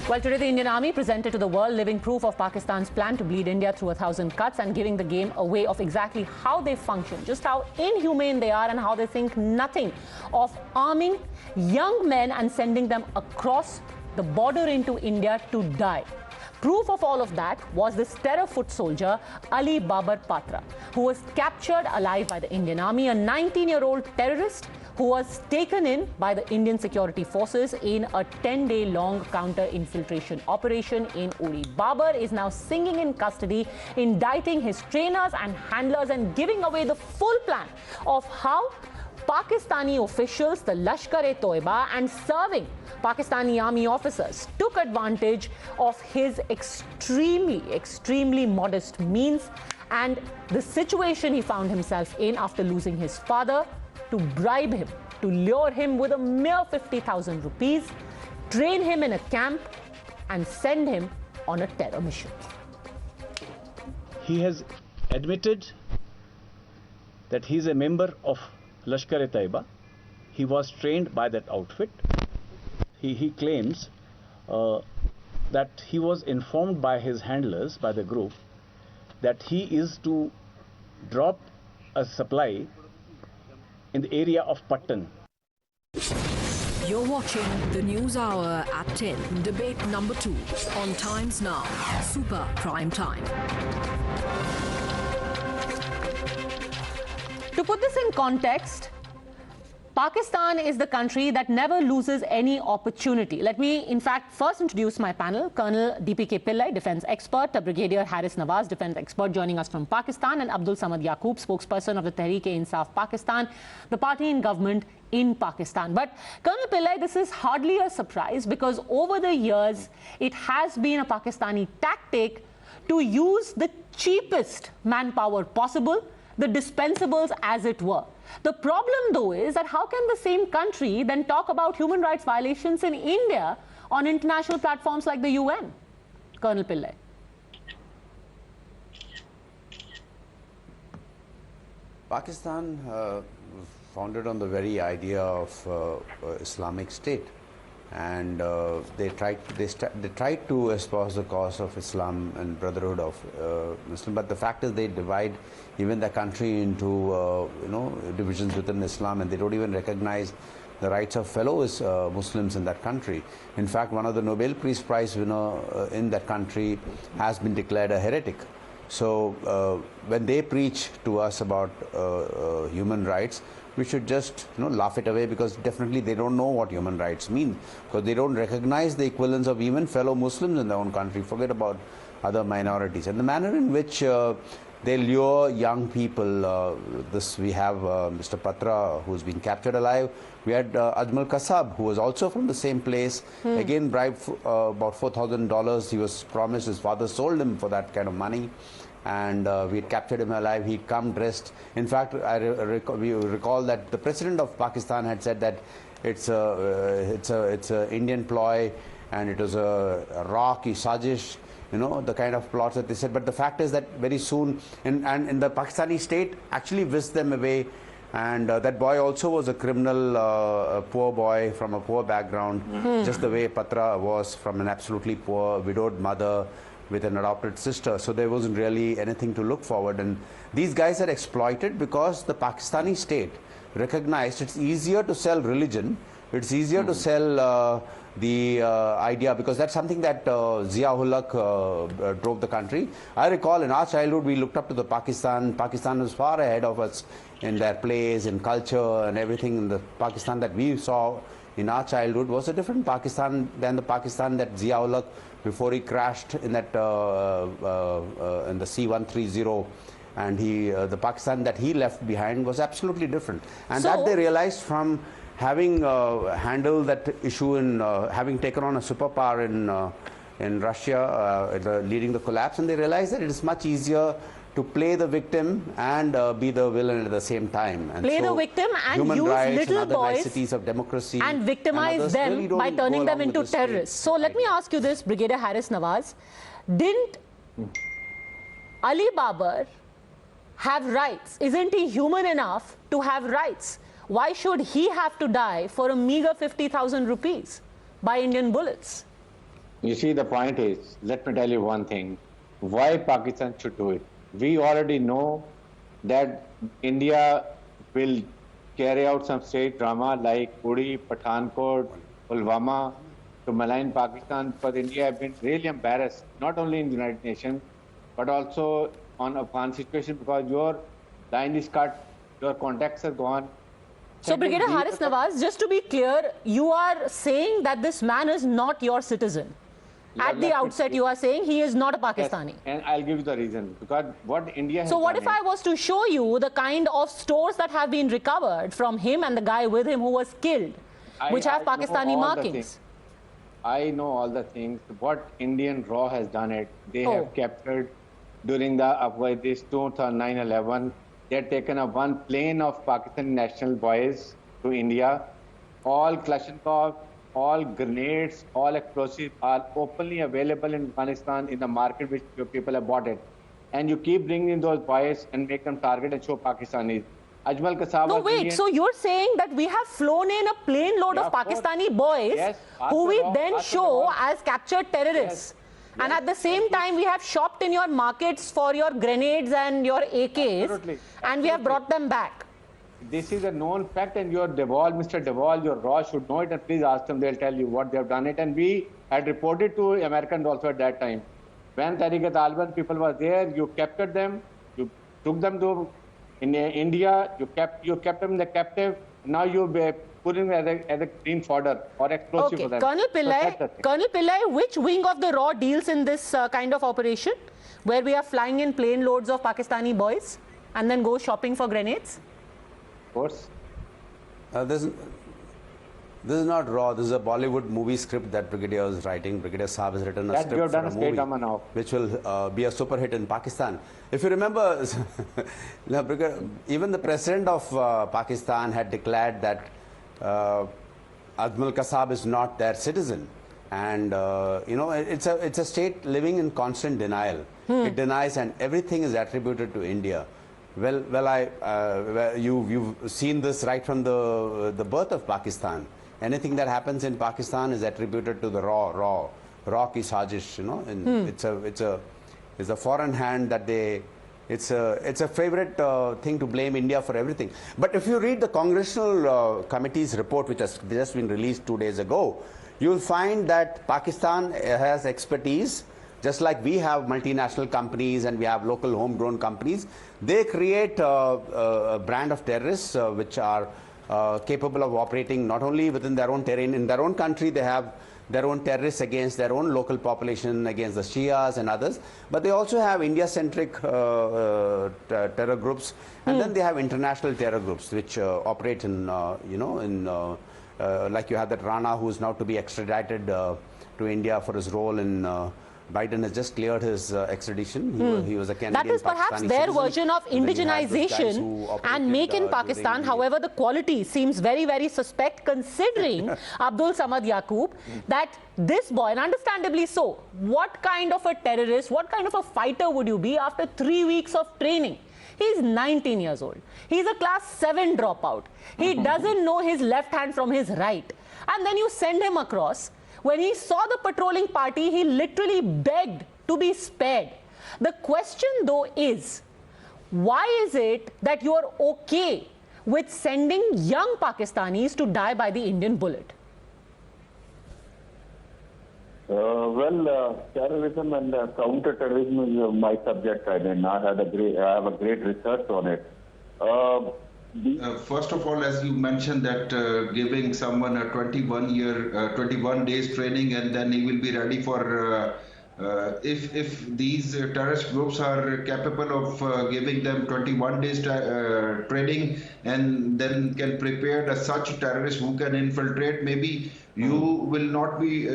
Well, today the Indian Army presented to the world living proof of Pakistan's plan to bleed India through 1,000 cuts and giving the game a way of exactly how they function, just how inhumane they are and how they think nothing of arming young men and sending them across the border into India to die. Proof of all of that was this terror foot soldier, Ali Babar Patra, who was captured alive by the Indian Army, a 19-year-old terrorist who was taken in by the Indian security forces in a 10-day-long counter-infiltration operation in Uri. Babar is now singing in custody, indicting his trainers and handlers and giving away the full plan of how Pakistani officials, the Lashkar-e-Toiba, and serving Pakistani army officers took advantage of his extremely modest means and the situation he found himself in after losing his father to bribe him, to lure him with a mere 50,000 rupees, train him in a camp and send him on a terror mission. He has admitted that he is a member of Lashkar-e-Taiba. He was trained by that outfit. He claims that he was informed by his handlers, by the group, that he is to drop a supply in the area of Patan. You're watching the News Hour at 10, debate number 2 on Times Now, Super Prime Time. To put this in context, Pakistan is the country that never loses any opportunity. Let me, in fact, first introduce my panel. Colonel DPK Pillai, defense expert, Brigadier Haris Nawaz, defense expert, joining us from Pakistan, and Abdul Samad Yaqoob, spokesperson of the Tehreek-e-Insaf Pakistan, the party in government in Pakistan. But Colonel Pillai, this is hardly a surprise because over the years, it has been a Pakistani tactic to use the cheapest manpower possible, the dispensables as it were. The problem, though, is that how can the same country then talk about human rights violations in India on international platforms like the UN? Colonel Pillai. Pakistan was founded on the very idea of Islamic State, and they tried to espouse the cause of Islam and brotherhood of Muslim. But the fact is, they divide even the country into divisions within Islam, and they don't even recognize the rights of fellow Muslims in that country. In fact, one of the Nobel Peace Prize winner in that country has been declared a heretic. So when they preach to us about human rights, we should just laugh it away, because definitely they don't know what human rights mean, because they don't recognize the equivalence of even fellow Muslims in their own country, forget about other minorities. And the manner in which they lure young people, we have Mr. Patra, who's been captured alive. We had Ajmal Kasab, who was also from the same place, again bribed about $4,000. He was promised, his father sold him for that kind of money. And we had captured him alive. He'd come dressed. In fact, we recall that the president of Pakistan had said that it's a Indian ploy, and it was a rocky sajish, the kind of plots that they said. But the fact is that very soon, and the Pakistani state actually whisked them away. And that boy also was a criminal, poor boy from a poor background, just the way Patra was, from an absolutely poor, widowed mother with an adopted sister. So there wasn't really anything to look forward. And these guys are exploited because the Pakistani state recognized it's easier to sell religion, it's easier to sell the idea, because that's something that Zia-ul Haq drove the country. I recall in our childhood, we looked up to the Pakistan. Pakistan was far ahead of us in their plays, in culture and everything. In the Pakistan that we saw in our childhood was a different Pakistan than the Pakistan that Zia-ul Haq, before he crashed in that in the C-130, and the Pakistan that he left behind was absolutely different. And that they realized from having handled that issue in having taken on a superpower in Russia, leading the collapse, and they realized that it is much easier to play the victim and be the villain at the same time. And play the victim and use little boys of democracy and victimize them really by turning them into terrorists. So let me ask you this, Brigadier Haris Nawaz. Didn't Ali Babar have rights? Isn't he human enough to have rights? Why should he have to die for a meager 50,000 rupees by Indian bullets? You see, the point is, let me tell you one thing, why Pakistan should do it. We already know that India will carry out some state drama like Uri, Pathankot, Pulwama to malign Pakistan, because India has been really embarrassed, not only in the United Nations, but also on Afghan situation, because your line is cut, your contacts are gone. So, Brigadier Haris Nawaz, just to be clear, you are saying that this man is not your citizen. At the outset, you are saying he is not a Pakistani. Yes, and I'll give you the reason. Because what India has So what done if I was to show you the kind of stores that have been recovered from him and the guy with him who was killed, which have Pakistani markings? I know all the things. What Indian RAW has done it. They have captured during the this 9/11. They had taken one plane of Pakistani national boys to India. All Kalashnikov, all grenades, all explosives are openly available in Afghanistan in the market which people have bought it. And you keep bringing in those boys and make them target and show Pakistanis. Ajmal Kasab. No, wait. Indian. So you're saying that we have flown in a plane load of Pakistani boys who we then show as captured terrorists. Yes. And at the same time, we have shopped in your markets for your grenades and your AKs. Absolutely. And we have brought them back. This is a known fact, and your Deval, Mr. Deval, your RAW should know it, and please ask them, they'll tell you what they have done it. And we had reported to Americans also at that time. When Tehreek-e-Taliban people were there, you captured them, you took them to India, you kept them in the captive, now you put them as a green fodder or explosive for them. Colonel Pillai, which wing of the RAW deals in this kind of operation, where we are flying in plane loads of Pakistani boys and then go shopping for grenades? Of course. This is not RAW. This is a Bollywood movie script that Brigadier is writing. Brigadier Saab has written a script for a movie which will be a super hit in Pakistan. If you remember, even the president of Pakistan had declared that Ajmal Kasab is not their citizen, and it's a state living in constant denial. It denies, and everything is attributed to India. You've seen this right from the birth of Pakistan. Anything that happens in Pakistan is attributed to the RAW ki sajish, and it's a foreign hand that it's a favorite thing to blame India for everything. But if you read the Congressional Committee's report, which has just been released 2 days ago, you'll find that Pakistan has expertise. Just like we have multinational companies and we have local homegrown companies, they create a brand of terrorists which are capable of operating not only within their own terrain. In their own country, they have their own terrorists against their own local population, against the Shias and others. But they also have India-centric terror groups, and then they have international terror groups which operate in, like you have that Rana, who is now to be extradited to India for his role in. Biden has just cleared his extradition. He was a Canadian. That is perhaps their version of indigenization and make in Pakistan. However, the quality seems very, very suspect considering Abdul Samad Yaqoob, that this boy, and understandably so, what kind of a terrorist, what kind of a fighter would you be after 3 weeks of training? He's 19 years old. He's a class 7 dropout. He doesn't know his left hand from his right. And then you send him across. When he saw the patrolling party, he literally begged to be spared. The question, though, is why is it that you are okay with sending young Pakistanis to die by the Indian bullet? Terrorism and counter-terrorism is my subject. I have a great research on it. First of all, as you mentioned that giving someone a 21 days training and then he will be ready for, if these terrorist groups are capable of giving them 21 days training and then can prepare such terrorists who can infiltrate, maybe you will not be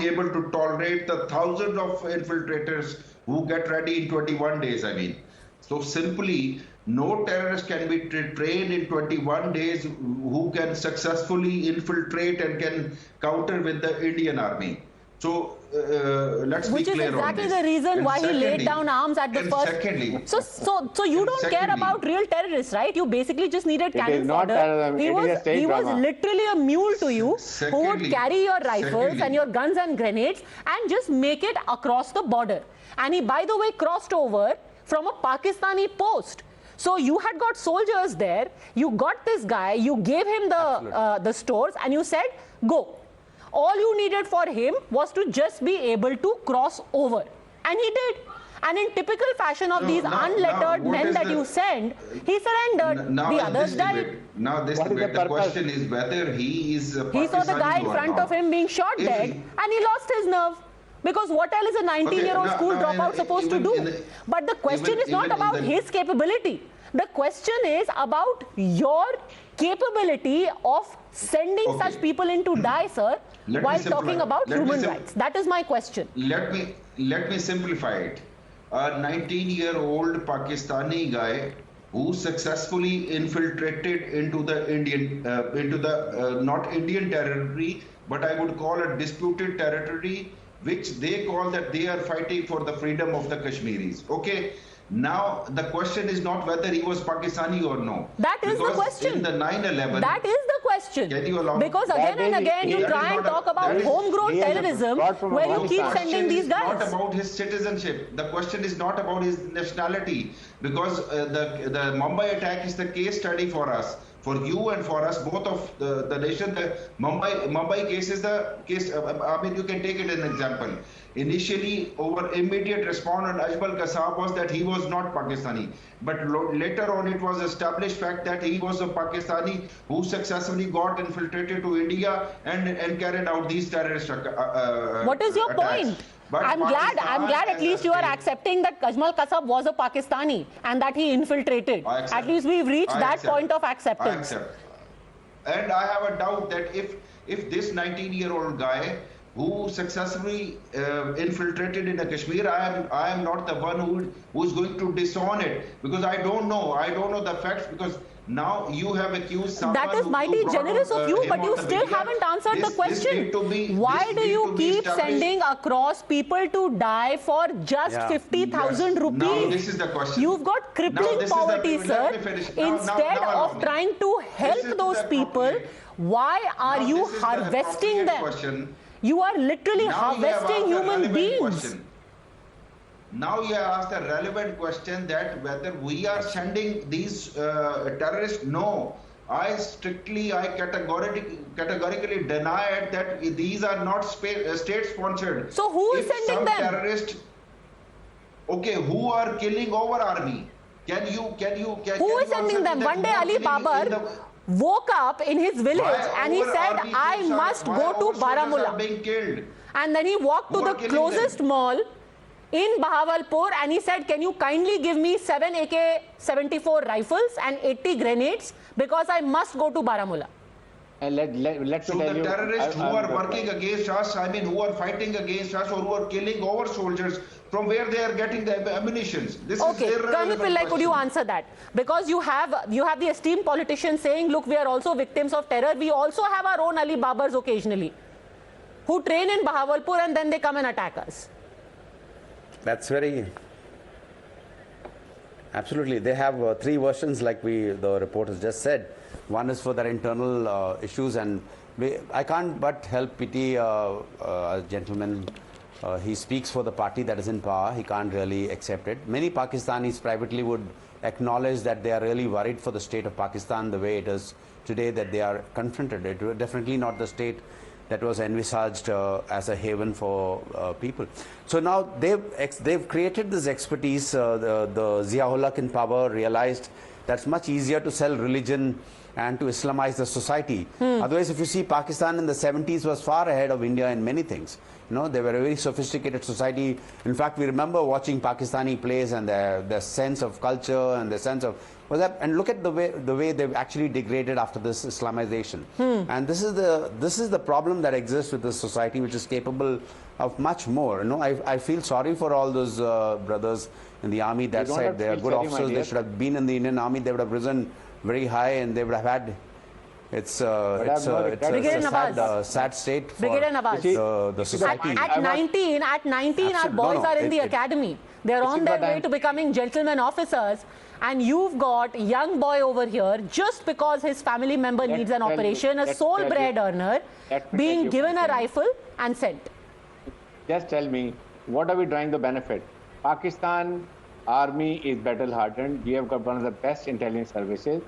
able to tolerate the thousands of infiltrators who get ready in 21 days. I mean, so simply, no terrorist can be trained in 21 days who can successfully infiltrate and can counter with the Indian army. So let's Which be is clear on exactly this. the reason And why he laid secondly- down arms at the and first. Secondly, So you and don't care secondly- about real terrorists, right? You basically just needed It cannon is not fodder. terrorism, He it is was a state he was drama. literally a mule to you, who would Secondly- carry your rifles secondly- and your guns and grenades and just make it across the border. And he, by the way, crossed over from a Pakistani post. So you had got soldiers there. You got this guy. You gave him the stores, and you said, "Go." All you needed for him was to just be able to cross over. And he did. And in typical fashion of these unlettered what men is that the- you send, he surrendered. Now The in others this died. debate, now this What is debate, the the purpose? question is whether he is a He saw the Pakistani guy in or front not. of him being shot If dead, he- and he lost his nerve. Because what else is a 19-year-old now- school now dropout in- supposed to even do? in the- But the question even- is not even in about the- his capability. The question is about your capability of sending Okay. such people in to die, sir, Let me while simplify- talking about let me human sim- rights. That is my question. Let me simplify it. A 19-year-old Pakistani guy who successfully infiltrated into the not Indian territory, but I would call it disputed territory, which they call that they are fighting for the freedom of the Kashmiris. Okay. Now the question is not whether he was Pakistani or no. That is the Because question. In the 9/11. That is the question. Can you allow- Because again That and is- again you that is try and not a- talk about that is- homegrown he is terrorism brought from where you keep Afghanistan. sending these Not guys. about his citizenship. The question is not about his nationality, because the Mumbai attack is the case study for us, for you and for us, both of the nation. The Mumbai case is the case. I mean, you can take it as an example. Initially, our immediate response on Ajmal Kasab was that he was not Pakistani, but later on it was established fact that he was a Pakistani who successfully got infiltrated to India and carried out these terrorist What is your attacks. point? But I'm glad Pakistan at least you are as a state- accepting that Ajmal Kasab was a Pakistani and that he infiltrated. I accept. At least we've reached I that accept. point of I acceptance. accept. And I have a doubt that if this 19-year-old guy who successfully infiltrated in Kashmir, I am not the one who is going to disown it, because I don't know the facts, because now you have accused someone That is who mighty brought generous out, of you, him but on you the still media. haven't answered the This question. need to be- Why this do need you to be keep established. sending across people to die for just Yeah. 50,000 Yes. rupees? Now this is the question. You've got Now crippling this is the- poverty, let sir. me finish. Now Instead allow of me. trying to help is those the people, appropriate- why are Now you this is the harvesting appropriate them? question. You are literally Now you have harvesting asked a human relevant beings. question. Now you have asked a relevant question that whether we are sending these terrorists. No, I categorically deny it that these are not state sponsored. So who is If sending some them? terrorist, okay, who are killing our army? Can Who you is sending answer them? that One day who are Ali killing in Babar the- woke up in his village Why and he our said, army I troops are- must why go our to soldiers are Baramulla. being killed? And then he walked to Who the are killing closest them? mall in Bahawalpur and he said, can you kindly give me 7 AK-74 rifles and 80 grenades because I must go to Baramulla. And let me So tell the you, terrorists who I- are working against us, I mean, who are fighting against us, or who are killing our soldiers, from where they are getting the ammunitions? This Okay, is Colonel irrelevant Pillai, could you question. answer that? Because you have the esteemed politician saying, look, we are also victims of terror. We also have our own Ali Babars occasionally who train in Bahawalpur and then they come and attack us. That's very... Absolutely. They have three versions like the reporters just said. One is for their internal issues, and I can't but help pity a gentleman. He speaks for the party that is in power. He can't really accept it. Many Pakistanis privately would acknowledge that they are really worried for the state of Pakistan the way it is today, that they are confronted. It was definitely not the state that was envisaged as a haven for people. So now they've created this expertise. The Ziaul-Haq in power realized that's much easier to sell religion and to Islamize the society. Otherwise, if you see, Pakistan in the 70s was far ahead of India in many things. You know, they were a very sophisticated society. In fact, we remember watching Pakistani plays and their sense of culture and their sense of and look at the way they've actually degraded after this Islamization. And this is the problem that exists with this society, which is capable of much more. You know, I feel sorry for all those brothers in the army that don't have said they are to good feel sorry, my officers. They dear. should have been in the Indian army. They would have risen very high and they would have had It's Brigadier Nawaz. sad state for Brigadier Nawaz. the society. At 19, our boys are in the academy. They're on their way to becoming gentlemen officers. And you've got a young boy over here, just because his family member needs an operation, a sole bread earner, being given a rifle and sent. Just tell me, what are we trying to benefit? Pakistan army is battle-hardened. We have got one of the best intelligence services.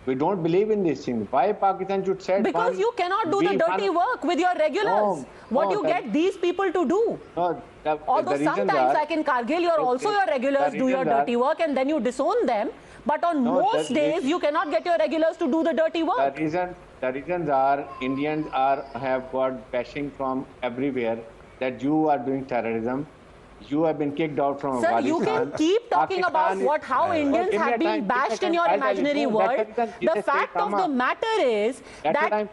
We don't believe in these things. Why Pakistan should set Because you cannot do the dirty work with your regulars. What do you get these people to do? Although sometimes, like in Kargil, your regulars do your dirty work and then you disown them. But on most days, you cannot get your regulars to do the dirty work. The reasons are Indians have got bashing from everywhere that you are doing terrorism. You have been kicked out from Afghanistan. Sir, you can keep talking about how Indians have been bashed in your imaginary world. The fact of the matter is that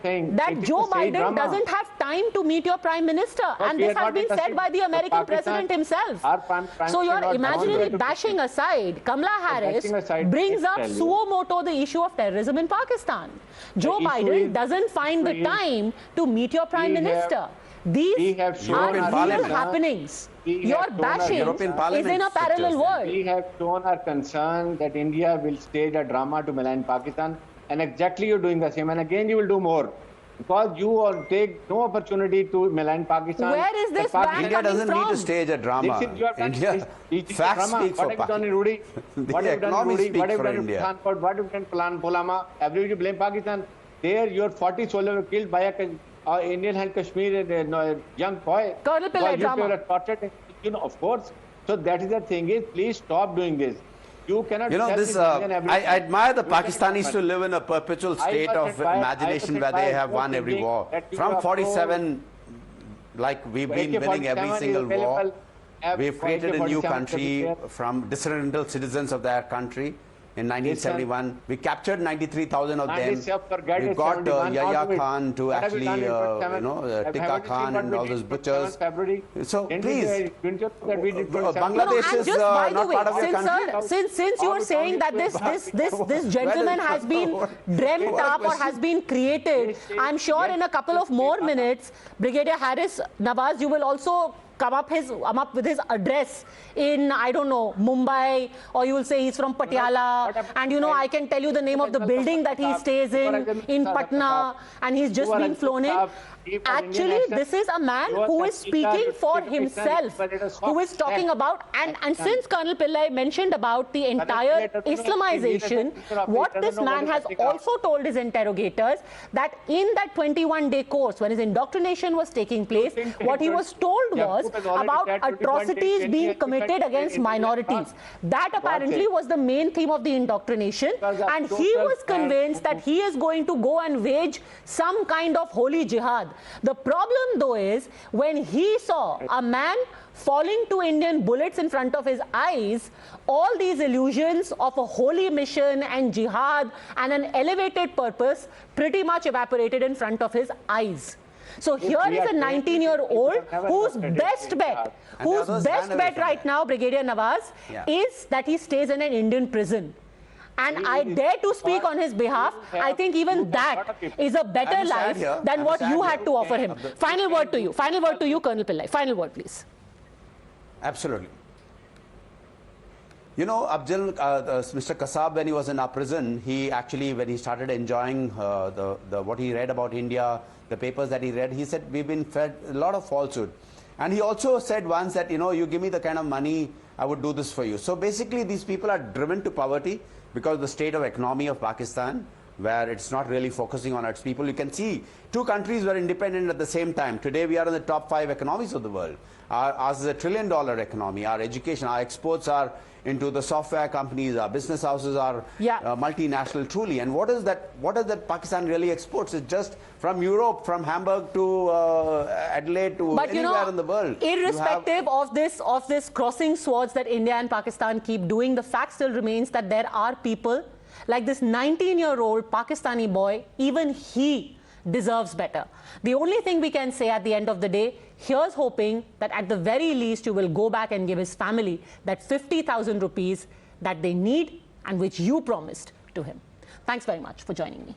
Joe Biden doesn't have time to meet your Prime Minister. And this has been said by the American President himself. So your imaginary bashing aside, Kamala Harris brings up suo moto the issue of terrorism in Pakistan. Joe Biden doesn't find the time to meet your Prime Minister. These are real happenings. Your bashing is in a parallel world. We have shown our concern that India will stage a drama to malign Pakistan, and exactly you're doing the same, and again you will do more. Because you will take no opportunity to malign Pakistan. Where is this ban India doesn't coming need to from? stage a drama. India, facts speak for Pakistan. What have you done in Rudy? What have you done in Rudy? What have you done in Pathankot? What have you done in Pulwama? Everybody blame Pakistan. There, your 40 soldiers were killed by a Indian held Kashmir, young boy. Colonel Pillai drama. Tortured, of course. So that is the thing is, please stop doing this. You cannot. I admire the Pakistanis to live in a perpetual state of imagination where they have won every war. From 47, like we've been winning every single war. We've created a new country from disgruntled citizens of their country. In 1971, we captured 93,000 of them. We got Yahya Khan to actually, Tika Khan and all those butchers. So please, Bangladesh is not part of your country. Since you are saying that this gentleman has been dreamt up or has been created, I'm sure in a couple of more minutes, Brigadier Harris Nawaz, you will also come up with his address in, I don't know, Mumbai, or you will say he's from Patiala, and I can tell you the name of the building that he stays in Patna, and he's just been flown in. Actually, this is a man who is speaking for himself, who is talking about, and since Colonel Pillai mentioned about the entire Islamization, what this man has also told his interrogators, that in that 21-day course, when his indoctrination was taking place, what he was told was about atrocities being committed against minorities. That apparently was the main theme of the indoctrination, and he was convinced that he is going to go and wage some kind of holy jihad. The problem, though, is when he saw a man falling to Indian bullets in front of his eyes, all these illusions of a holy mission and jihad and an elevated purpose pretty much evaporated in front of his eyes. So here is a 19-year-old whose best bet right now, Brigadier Nawaz, is that he stays in an Indian prison. And I dare to speak on his behalf. I think even that is a better life than what you had to offer him. Final word to you. Final word to you, Colonel Pillai. Final word, please. Absolutely. Mr. Kasab, when he was in our prison, he actually, when he started enjoying what he read about India, the papers that he read, he said, we've been fed a lot of falsehood. And he also said once that, you give me the kind of money, I would do this for you. So basically, these people are driven to poverty because of the state of economy of Pakistan, where it's not really focusing on its people. You can see two countries were independent at the same time. Today, we are in the top 5 economies of the world. Ours is a $1 trillion economy. Our education, our exports are into the software companies. Our business houses are multinational truly. And what is that Pakistan really exports? It's just from Europe, from Hamburg to Adelaide to anywhere in the world. Irrespective of this crossing swords that India and Pakistan keep doing, the fact still remains that there are people like this 19-year-old Pakistani boy, even he deserves better. The only thing we can say at the end of the day, here's hoping that at the very least you will go back and give his family that 50,000 rupees that they need and which you promised to him. Thanks very much for joining me.